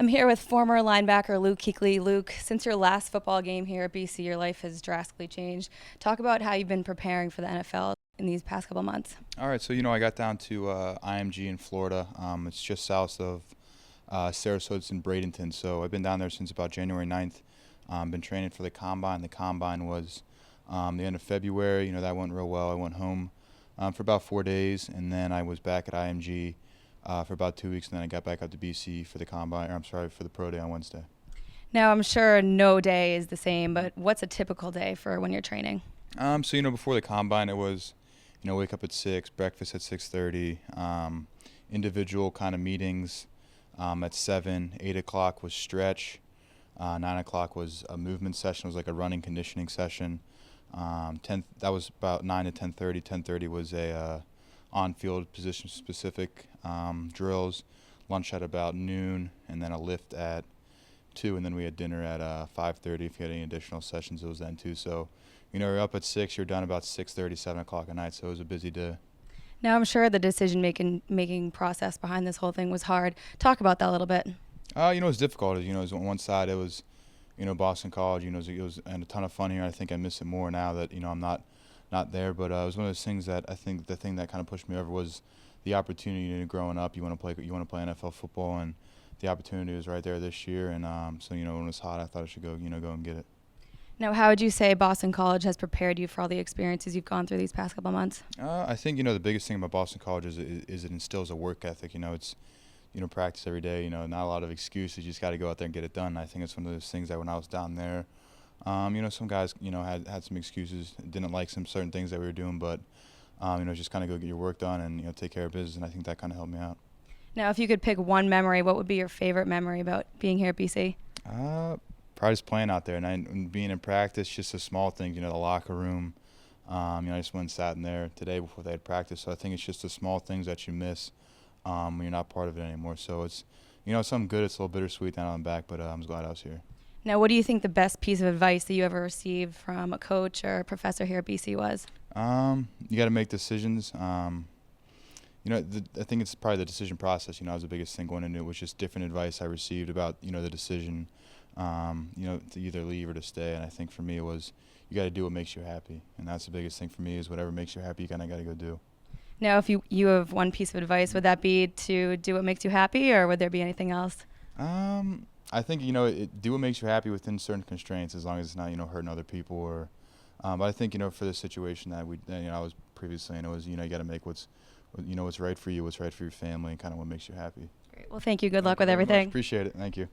I'm here with former linebacker Luke Kuechly. Luke, since your last football game here at BC, your life has drastically changed. Talk about how you've been preparing for the NFL in these past couple months. All right, so I got down to IMG in Florida. It's just south of Sarasota and Bradenton. So I've been down there since about January 9th. Been training for the combine. The combine was the end of February. That went real well. I went home for about 4 days, and then I was back at IMG for about 2 weeks, and then I got back up to BC for the combine. Or I'm sorry, for the pro day on Wednesday. Now, I'm sure no day is the same, but what's a typical day for when you're training? So before the combine, it was wake up at 6, breakfast at 6:30, individual kind of meetings at 7. 8 o'clock was stretch. 9 o'clock was a movement session. It was like a running conditioning session. 10 that was about 9 to 10:30. 10:30 was a on-field position specific drills. Lunch at about noon, and then a lift at 2, and then we had dinner at 5:30. If you had any additional sessions, it was then too. So you're up at 6, you're done about 6:30, 7 o'clock at night. So it was a busy day. Now, I'm sure the decision making process behind this whole thing was hard. Talk about that a little bit. It's difficult. It was on one side, it was, Boston College. It was and a ton of fun here. I think I miss it more now that I'm not there. But it was one of those things that I think the thing that kind of pushed me over was the opportunity. Growing up, you want to play NFL football, and the opportunity was right there this year. And so when it was hot, I thought I should go and get it. Now, how would you say Boston College has prepared you for all the experiences you've gone through these past couple months? I think the biggest thing about Boston College is it instills a work ethic. It's practice every day. Not a lot of excuses. You just got to go out there and get it done. I think it's one of those things that when I was down there, some guys had some excuses, didn't like some certain things that we were doing, but just kind of go get your work done and take care of business. And I think that kind of helped me out. Now, if you could pick one memory, what would be your favorite memory about being here at BC? Probably just playing out there and being in practice, just the small things. The locker room. I just went and sat in there today before they had practice. So I think it's just the small things that you miss when you're not part of it anymore. So it's something good. It's a little bittersweet down on the back, but I'm glad I was here. Now, what do you think the best piece of advice that you ever received from a coach or a professor here at BC was? You got to make decisions. I think it's probably the decision process. Was the biggest thing going into it, was just different advice I received about the decision, to either leave or to stay. And I think for me it was, you got to do what makes you happy, and that's the biggest thing for me, is whatever makes you happy, you kind of got to go do. Now, if you have one piece of advice, would that be to do what makes you happy, or would there be anything else? I think do what makes you happy within certain constraints, as long as it's not hurting other people or. But I think for the situation that I was previously in, it was you got to make what's right for you, what's right for your family, and kind of what makes you happy. Great. Well, thank you. Good luck Thank you with very much. everything. Appreciate it. Thank you.